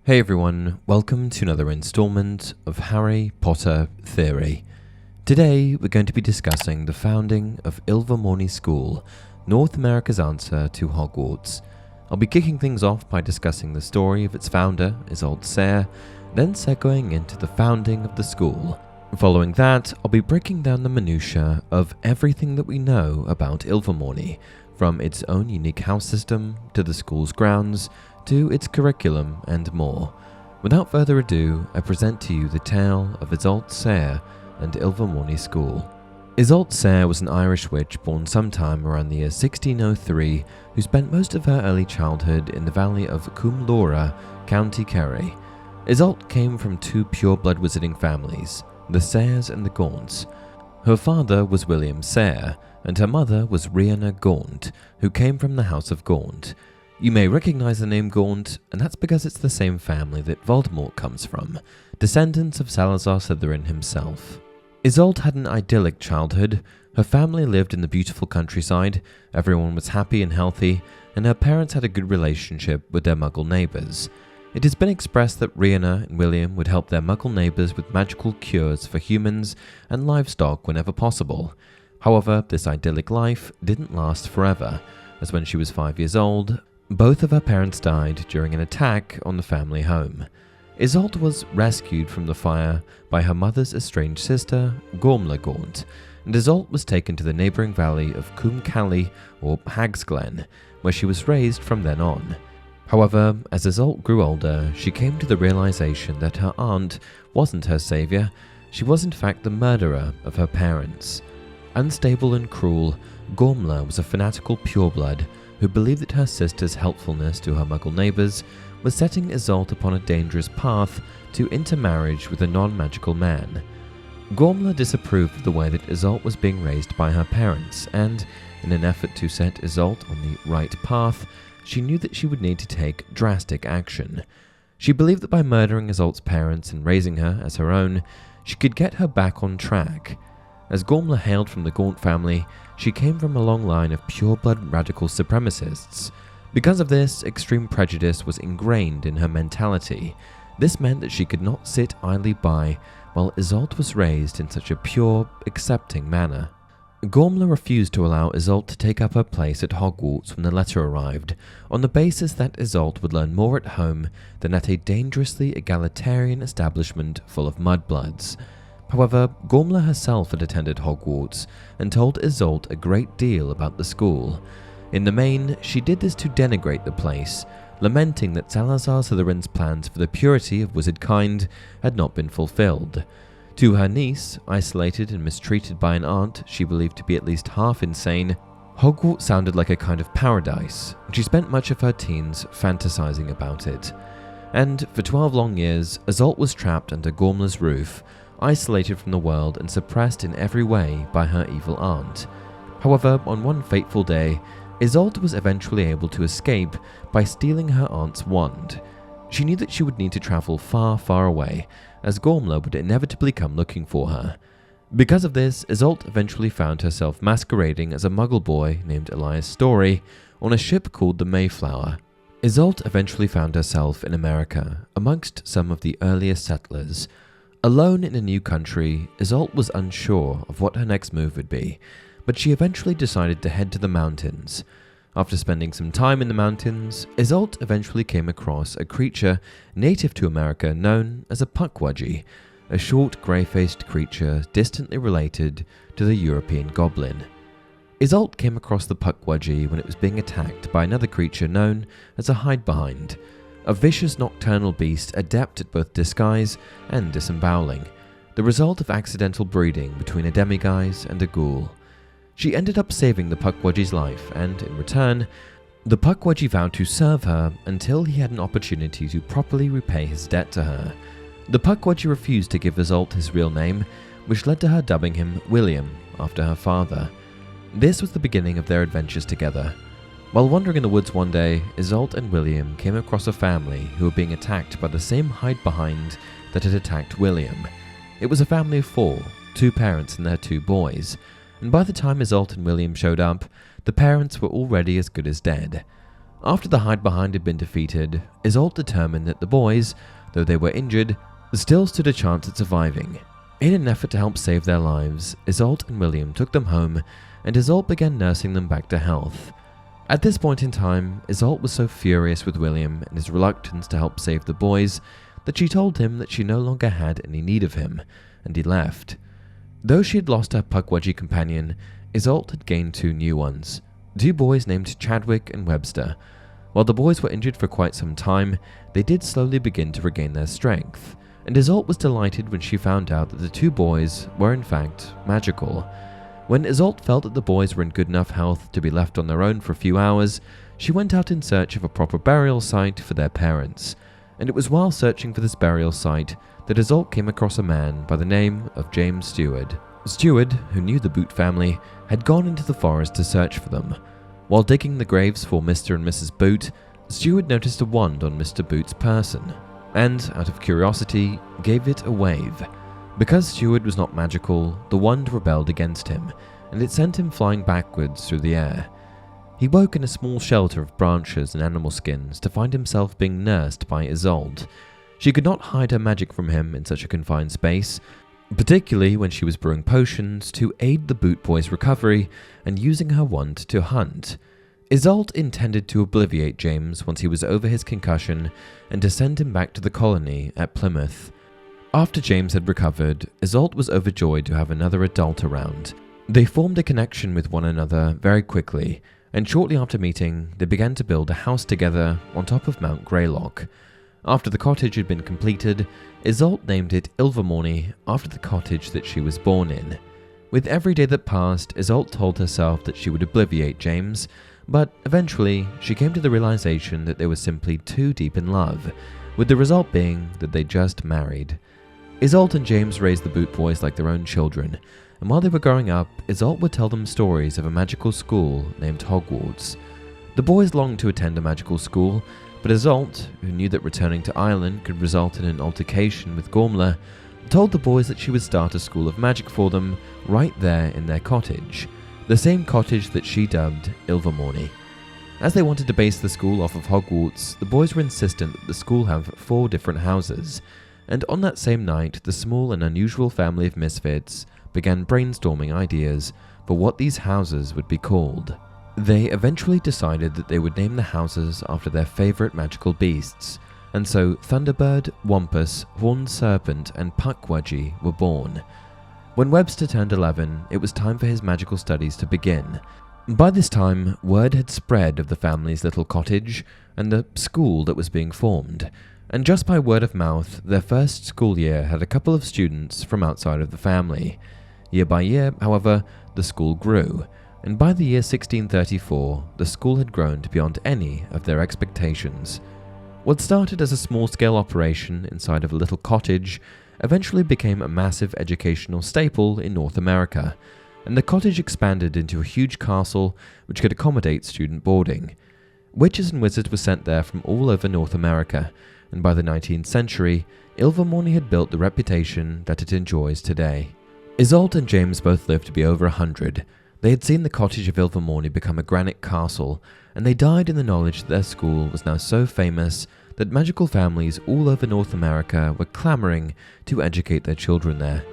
Hey everyone, welcome to another installment of Harry Potter Theory. Today we're going to be discussing the founding of Ilvermorny School, North America's answer to Hogwarts. I'll be kicking things off by discussing the story of its founder, Isolt Sayre, then segueing into the founding of the school. Following that, I'll be breaking down the minutiae of everything that we know about Ilvermorny, from its own unique house system, to the school's grounds, to its curriculum and more. Without further ado, I present to you the tale of Isolt Sayre and Ilvermorny School. Isolt Sayre was an Irish witch born sometime around the year 1603 who spent most of her early childhood in the valley of Coomloughra, County Kerry. Isolt came from two pure-blood wizarding families, the Sayres and the Gaunts. Her father was William Sayre, and her mother was Rionach Gaunt, who came from the House of Gaunt. You may recognize the name Gaunt, and that's because it's the same family that Voldemort comes from, descendants of Salazar Slytherin himself. Isolt had an idyllic childhood. Her family lived in the beautiful countryside, everyone was happy and healthy, and her parents had a good relationship with their Muggle neighbours. It has been expressed that Rionach and William would help their Muggle neighbours with magical cures for humans and livestock whenever possible. However, this idyllic life didn't last forever, as when she was 5 years old, both of her parents died during an attack on the family home. Isolt was rescued from the fire by her mother's estranged sister, Rionach Gaunt, and Isolt was taken to the neighbouring valley of Coomloughra or Hag's Glen, where she was raised from then on. However, as Isolt grew older, she came to the realization that her aunt wasn't her saviour. She was in fact the murderer of her parents. Unstable and cruel, Coomloughra was a fanatical pureblood who believed that her sister's helpfulness to her Muggle neighbours was setting Isolt upon a dangerous path to intermarriage with a non-magical man. Coomloughra disapproved of the way that Isolt was being raised by her parents, and, in an effort to set Isolt on the right path, she knew that she would need to take drastic action. She believed that by murdering Isolt's parents and raising her as her own, she could get her back on track. As Coomloughra hailed from the Gaunt family, she came from a long line of pure-blood radical supremacists. Because of this, extreme prejudice was ingrained in her mentality. This meant that she could not sit idly by while Isolt was raised in such a pure, accepting manner. Coomloughra refused to allow Isolt to take up her place at Hogwarts when the letter arrived, on the basis that Isolt would learn more at home than at a dangerously egalitarian establishment full of mudbloods. However, Coomloughra herself had attended Hogwarts and told Isolt a great deal about the school. In the main, she did this to denigrate the place, lamenting that Salazar Slytherin's plans for the purity of wizard kind had not been fulfilled. To her niece, isolated and mistreated by an aunt she believed to be at least half insane, Hogwarts sounded like a kind of paradise, and she spent much of her teens fantasizing about it. And for 12 long years, Isolt was trapped under Coomloughra's roof, isolated from the world and suppressed in every way by her evil aunt. However, on one fateful day, Isolt was eventually able to escape by stealing her aunt's wand. She knew that she would need to travel far, far away, as Coomloughra would inevitably come looking for her. Because of this, Isolt eventually found herself masquerading as a Muggle boy named Elias Story on a ship called the Mayflower. Isolt eventually found herself in America, amongst some of the earliest settlers. Alone in a new country, Isolt was unsure of what her next move would be, but she eventually decided to head to the mountains. After spending some time in the mountains, Isolt eventually came across a creature native to America known as a puckwudgie, a short grey-faced creature distantly related to the European goblin. Isolt came across the puckwudgie when it was being attacked by another creature known as a hide-behind, a vicious nocturnal beast adept at both disguise and disemboweling, the result of accidental breeding between a demiguise and a ghoul. She ended up saving the puckwudgie's life, and in return, the puckwudgie vowed to serve her until he had an opportunity to properly repay his debt to her. The puckwudgie refused to give Isolt his real name, which led to her dubbing him William after her father. This was the beginning of their adventures together. While wandering in the woods one day, Isolt and William came across a family who were being attacked by the same hide-behind that had attacked William. It was a family of 4, 2 parents and their 2 boys, and by the time Isolt and William showed up, the parents were already as good as dead. After the hide-behind had been defeated, Isolt determined that the boys, though they were injured, still stood a chance at surviving. In an effort to help save their lives, Isolt and William took them home, and Isolt began nursing them back to health. At this point in time, Isolt was so furious with William and his reluctance to help save the boys that she told him that she no longer had any need of him, and he left. Though she had lost her Pukwudgie companion, Isolt had gained 2 new ones, 2 boys named Chadwick and Webster. While the boys were injured for quite some time, they did slowly begin to regain their strength, and Isolt was delighted when she found out that the 2 boys were in fact magical. When Isolt felt that the boys were in good enough health to be left on their own for a few hours, she went out in search of a proper burial site for their parents, and it was while searching for this burial site that Isolt came across a man by the name of James Stewart. Stewart, who knew the Boot family, had gone into the forest to search for them. While digging the graves for Mr. and Mrs. Boot, Stewart noticed a wand on Mr. Boot's person, and, out of curiosity, gave it a wave. Because Stewart was not magical, the wand rebelled against him, and it sent him flying backwards through the air. He woke in a small shelter of branches and animal skins to find himself being nursed by Isolt. She could not hide her magic from him in such a confined space, particularly when she was brewing potions to aid the Boot boys' recovery and using her wand to hunt. Isolt intended to obliviate James once he was over his concussion and to send him back to the colony at Plymouth. After James had recovered, Isolt was overjoyed to have another adult around. They formed a connection with one another very quickly, and shortly after meeting, they began to build a house together on top of Mount Greylock. After the cottage had been completed, Isolt named it Ilvermorny after the cottage that she was born in. With every day that passed, Isolt told herself that she would obliviate James, but eventually she came to the realization that they were simply too deep in love, with the result being that they just married. Isolt and James raised the Boot boys like their own children, and while they were growing up, Isolt would tell them stories of a magical school named Hogwarts. The boys longed to attend a magical school, but Isolt, who knew that returning to Ireland could result in an altercation with Coomloughra, told the boys that she would start a school of magic for them right there in their cottage, the same cottage that she dubbed Ilvermorny. As they wanted to base the school off of Hogwarts, the boys were insistent that the school have 4 different houses, and on that same night, the small and unusual family of misfits began brainstorming ideas for what these houses would be called. They eventually decided that they would name the houses after their favourite magical beasts, and so Thunderbird, Wampus, Horned Serpent, and Pukwudgie were born. When Webster turned 11, it was time for his magical studies to begin. By this time, word had spread of the family's little cottage and the school that was being formed, and just by word of mouth, their first school year had a couple of students from outside of the family. Year by year, however, the school grew, and by the year 1634, the school had grown beyond any of their expectations. What started as a small-scale operation inside of a little cottage eventually became a massive educational staple in North America, and the cottage expanded into a huge castle which could accommodate student boarding. Witches and wizards were sent there from all over North America, and by the 19th century, Ilvermorny had built the reputation that it enjoys today. Isolt and James both lived to be over 100. They had seen the cottage of Ilvermorny become a granite castle, and they died in the knowledge that their school was now so famous that magical families all over North America were clamoring to educate their children there.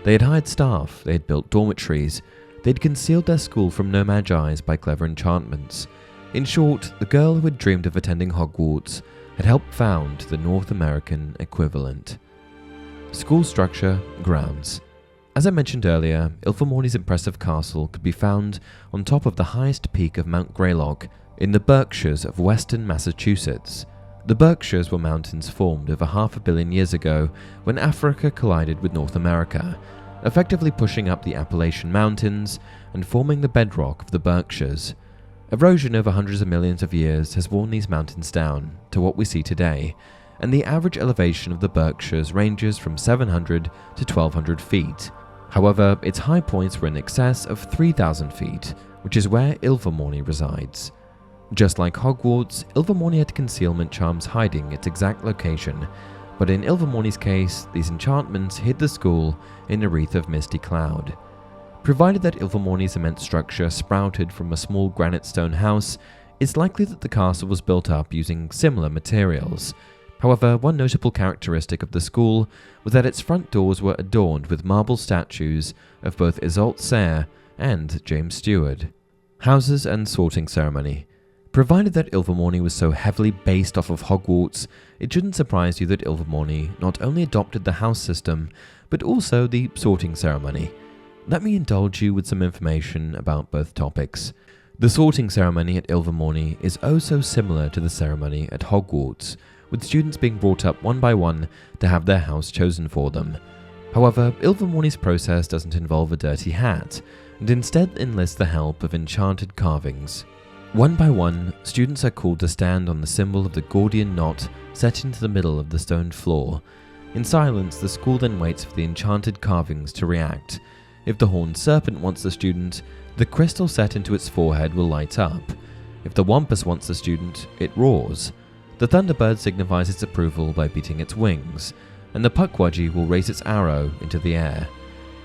They had hired staff, they had built dormitories, they had concealed their school from no magi's by clever enchantments. In short, the girl who had dreamed of attending Hogwarts had helped found the North American equivalent. School structure, grounds. As I mentioned earlier, Ilvermorny's impressive castle could be found on top of the highest peak of Mount Greylock in the Berkshires of western Massachusetts. The Berkshires were mountains formed over 500 million years ago when Africa collided with North America, effectively pushing up the Appalachian Mountains and forming the bedrock of the Berkshires. Erosion over hundreds of millions of years has worn these mountains down to what we see today, and the average elevation of the Berkshires ranges from 700 to 1200 feet. However, its high points were in excess of 3,000 feet, which is where Ilvermorny resides. Just like Hogwarts, Ilvermorny had concealment charms hiding its exact location, but in Ilvermorny's case, these enchantments hid the school in a wreath of misty cloud. Provided that Ilvermorny's immense structure sprouted from a small granite stone house, It's likely that the castle was built up using similar materials. However, one notable characteristic of the school was that its front doors were adorned with marble statues of both Isolt Sayre and James Stewart. Houses and sorting ceremony. Provided that Ilvermorny was so heavily based off of Hogwarts, it shouldn't surprise you that Ilvermorny not only adopted the house system, but also the sorting ceremony. Let me indulge you with some information about both topics. The sorting ceremony at Ilvermorny is oh so similar to the ceremony at Hogwarts, with students being brought up one by one to have their house chosen for them. However, Ilvermorny's process doesn't involve a dirty hat, and instead enlists the help of enchanted carvings. One by one, students are called to stand on the symbol of the Gordian knot set into the middle of the stone floor. In silence, the school then waits for the enchanted carvings to react. If the horned serpent wants the student, the crystal set into its forehead will light up. If the wampus wants the student, it roars. The thunderbird signifies its approval by beating its wings, and the puckwudgie will raise its arrow into the air.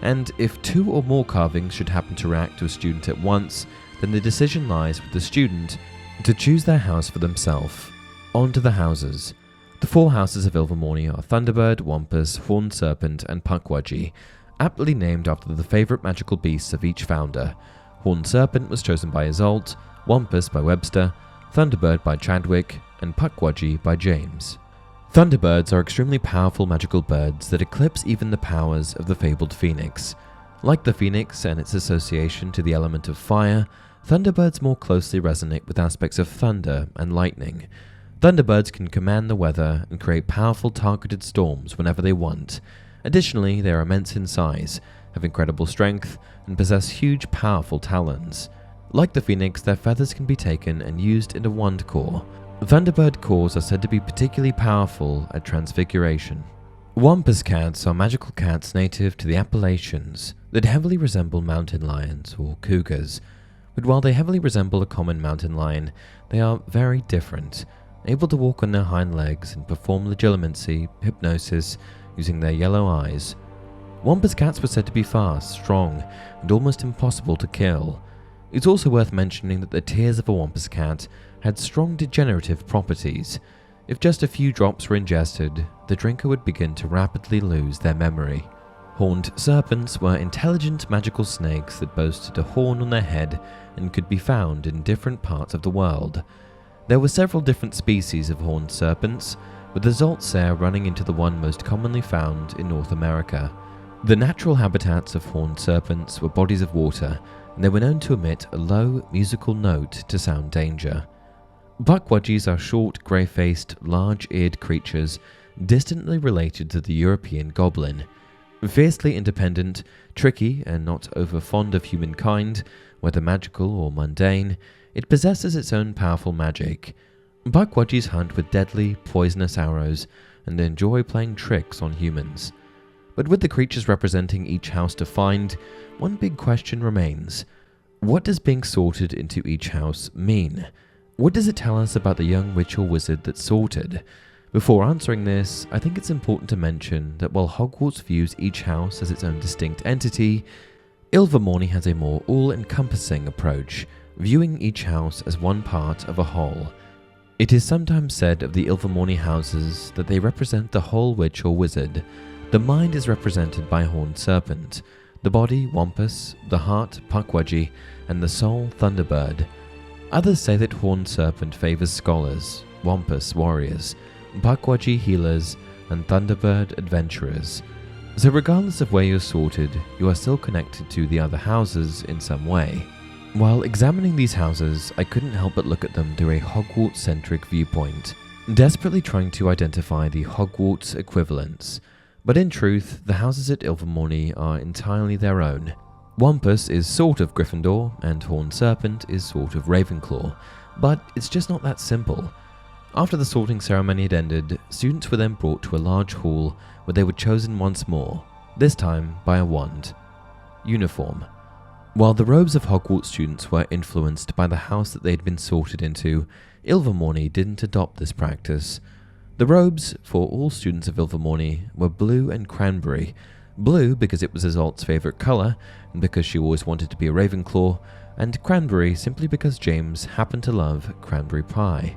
And if 2 or more carvings should happen to react to a student at once, then the decision lies with the student to choose their house for themselves. On to the houses. The 4 houses of Ilvermorny are Thunderbird, Wampus, Horned Serpent, and Puckwudgie, aptly named after the favourite magical beasts of each founder. Horned Serpent was chosen by Isolt, Wampus by Webster, Thunderbird by Chadwick, and Puckwudgie by James. Thunderbirds are extremely powerful magical birds that eclipse even the powers of the fabled phoenix. Like the phoenix and its association to the element of fire, Thunderbirds more closely resonate with aspects of thunder and lightning. Thunderbirds can command the weather and create powerful targeted storms whenever they want. Additionally, they are immense in size, have incredible strength, and possess huge powerful talons. Like the phoenix, their feathers can be taken and used in a wand core. Thunderbird cores are said to be particularly powerful at transfiguration. Wampus cats are magical cats native to the Appalachians that heavily resemble mountain lions or cougars, but while they heavily resemble a common mountain lion, they are very different, able to walk on their hind legs and perform legilimency, hypnosis, using their yellow eyes. Wampus cats were said to be fast, strong, and almost impossible to kill. It's also worth mentioning that the tears of a Wampus cat had strong degenerative properties. If just a few drops were ingested, the drinker would begin to rapidly lose their memory. Horned serpents were intelligent magical snakes that boasted a horn on their head and could be found in different parts of the world. There were several different species of horned serpents, with Isolt Sayre running into the one most commonly found in North America. The natural habitats of horned serpents were bodies of water, and they were known to emit a low, musical note to sound danger. Puckwudgies are short, grey-faced, large-eared creatures distantly related to the European goblin. Fiercely independent, tricky, and not over-fond of humankind, whether magical or mundane, it possesses its own powerful magic. Puckwudgies hunt with deadly, poisonous arrows and enjoy playing tricks on humans. But with the creatures representing each house defined, one big question remains. What does being sorted into each house mean? What does it tell us about the young witch or wizard that's sorted? Before answering this, I think it's important to mention that while Hogwarts views each house as its own distinct entity, Ilvermorny has a more all-encompassing approach, viewing each house as one part of a whole. It is sometimes said of the Ilvermorny houses that they represent the whole witch or wizard. The mind is represented by Horned Serpent, the body Wampus, the heart Puckwudgie, and the soul Thunderbird. Others say that Horned Serpent favors scholars, Wampus warriors, Puckwudgie healers, and Thunderbird adventurers. So regardless of where you're sorted, you are still connected to the other houses in some way. While examining these houses, I couldn't help but look at them through a Hogwarts-centric viewpoint, desperately trying to identify the Hogwarts equivalents. But in truth, the houses at Ilvermorny are entirely their own. Wampus is sort of Gryffindor, and Horned Serpent is sort of Ravenclaw, but it's just not that simple. After the sorting ceremony had ended, students were then brought to a large hall where they were chosen once more, this time by a wand. Uniform. While the robes of Hogwarts students were influenced by the house that they had been sorted into, Ilvermorny didn't adopt this practice. The robes for all students of Ilvermorny were blue and cranberry. Blue because it was Isolt's favourite colour, and because she always wanted to be a Ravenclaw. and cranberry simply because James happened to love cranberry pie.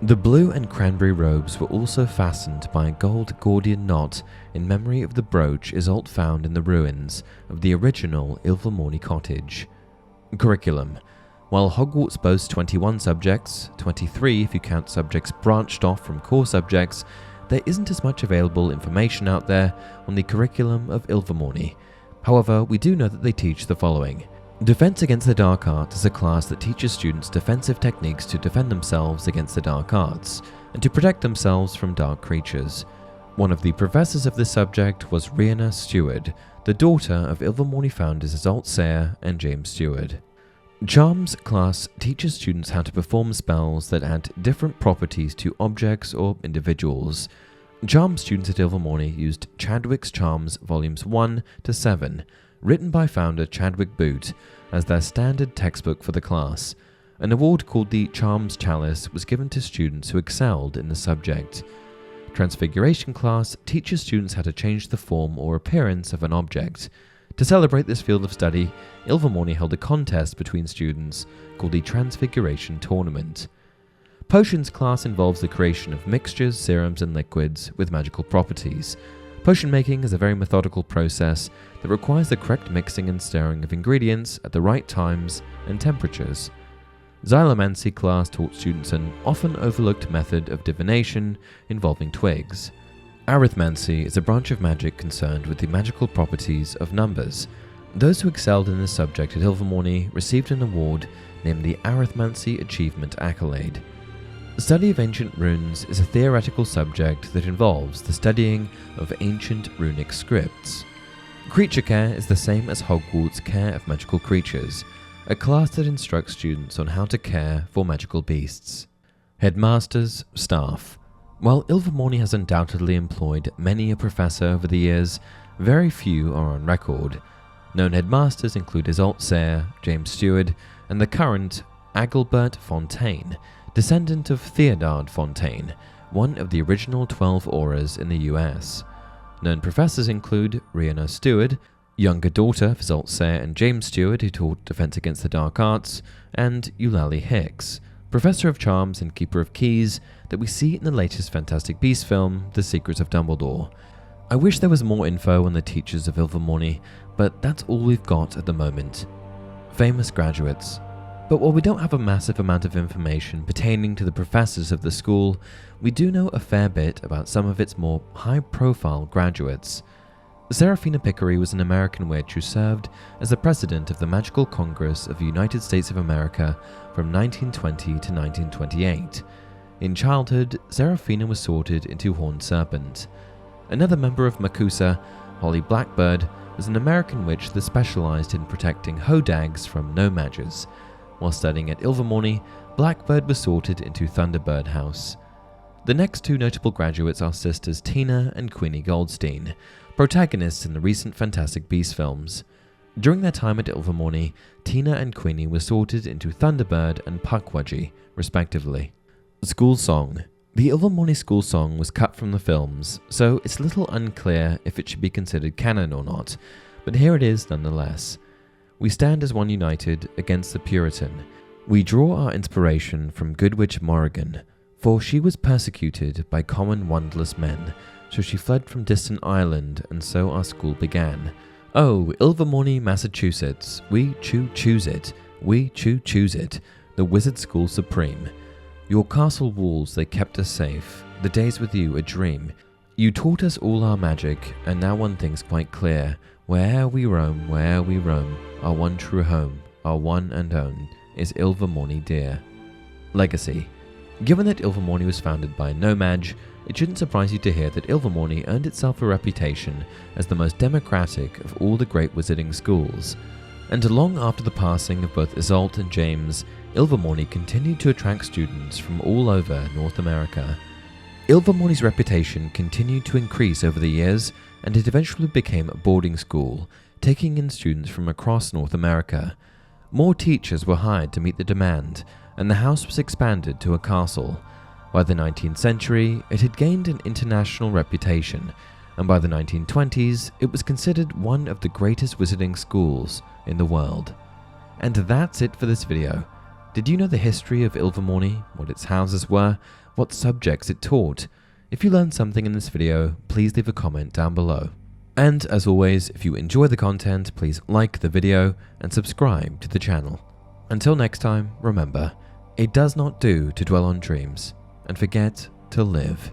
The blue and cranberry robes were also fastened by a gold Gordian knot in memory of the brooch Isolt found in the ruins of the original Ilvermorny cottage. Curriculum. While Hogwarts boasts 21 subjects, 23 if you count subjects branched off from core subjects, there isn't as much available information out there on the curriculum of Ilvermorny. However, we do know that they teach the following. Defense Against the Dark Arts is a class that teaches students defensive techniques to defend themselves against the dark arts, and to protect themselves from dark creatures. One of the professors of this subject was Rionach Gaunt, the daughter of Ilvermorny founders Isolt Sayre and James Stewart. Charms class teaches students how to perform spells that add different properties to objects or individuals. Charm students at Ilvermorny used Chadwick's Charms Volumes 1 to 7, written by founder Chadwick Boot, as their standard textbook for the class. An award called the Charms Chalice was given to students who excelled in the subject. Transfiguration class teaches students how to change the form or appearance of an object. To celebrate this field of study, Ilvermorny held a contest between students called the Transfiguration Tournament. Potions class involves the creation of mixtures, serums, and liquids with magical properties. Potion making is a very methodical process that requires the correct mixing and stirring of ingredients at the right times and temperatures. Xylomancy class taught students an often overlooked method of divination involving twigs. Arithmancy is a branch of magic concerned with the magical properties of numbers. Those who excelled in this subject at Ilvermorny received an award named the Arithmancy Achievement Accolade. The study of ancient runes is a theoretical subject that involves the studying of ancient runic scripts. Creature care is the same as Hogwarts' care of magical creatures, a class that instructs students on how to care for magical beasts. Headmasters Staff. While Ilvermorny has undoubtedly employed many a professor over the years, very few are on record. Known headmasters include Isolt Sayre, James Stewart, and the current Agilbert Fontaine, descendant of Theodard Fontaine, one of the original 12 Aurors in the US. Known professors include Rionach Gaunt, younger daughter of Isolt Sayre and James Stewart, who taught Defense Against the Dark Arts, and Eulalie Hicks, Professor of Charms and Keeper of Keys, that we see in the latest Fantastic Beasts film, The Secrets of Dumbledore. I wish there was more info on the teachers of Ilvermorny, but that's all we've got at the moment. Famous graduates. But while we don't have a massive amount of information pertaining to the professors of the school, we do know a fair bit about some of its more high-profile graduates. Serafina Picquery was an American witch who served as the president of the Magical Congress of the United States of America from 1920 to 1928. In childhood, Serafina was sorted into Horned Serpent. Another member of Makusa, Holly Blackbird, was an American witch that specialized in protecting hodags from no-mages. While studying at Ilvermorny, Blackbird was sorted into Thunderbird House. The next two notable graduates are sisters Tina and Queenie Goldstein, protagonists in the recent Fantastic Beasts films. During their time at Ilvermorny, Tina and Queenie were sorted into Thunderbird and Pukwudgie, respectively. School Song. The Ilvermorny school song was cut from the films, so it's a little unclear if it should be considered canon or not, but here it is nonetheless. We stand as one united against the Puritan. We draw our inspiration from good witch Morrigan, for she was persecuted by common wandless men, so she fled from distant Ireland, and so our school began. Oh, Ilvermorny, Massachusetts, we choose it, we choose it, the wizard school supreme. Your castle walls, they kept us safe, the days with you a dream. You taught us all our magic, and now one thing's quite clear. Where'er we roam, our one true home, our one and own, is Ilvermorny dear. Legacy. Given that Ilvermorny was founded by a no-mage, it shouldn't surprise you to hear that Ilvermorny earned itself a reputation as the most democratic of all the great wizarding schools. And long after the passing of both Isolt and James, Ilvermorny continued to attract students from all over North America. Ilvermorny's reputation continued to increase over the years, and it eventually became a boarding school, taking in students from across North America. More teachers were hired to meet the demand, and the house was expanded to a castle. By the 19th century, it had gained an international reputation, and by the 1920s, it was considered one of the greatest wizarding schools in the world. And that's it for this video. Did you know the history of Ilvermorny, what its houses were, what subjects it taught? If you learned something in this video, please leave a comment down below. And as always, if you enjoy the content, please like the video and subscribe to the channel. Until next time, remember, it does not do to dwell on dreams and forget to live.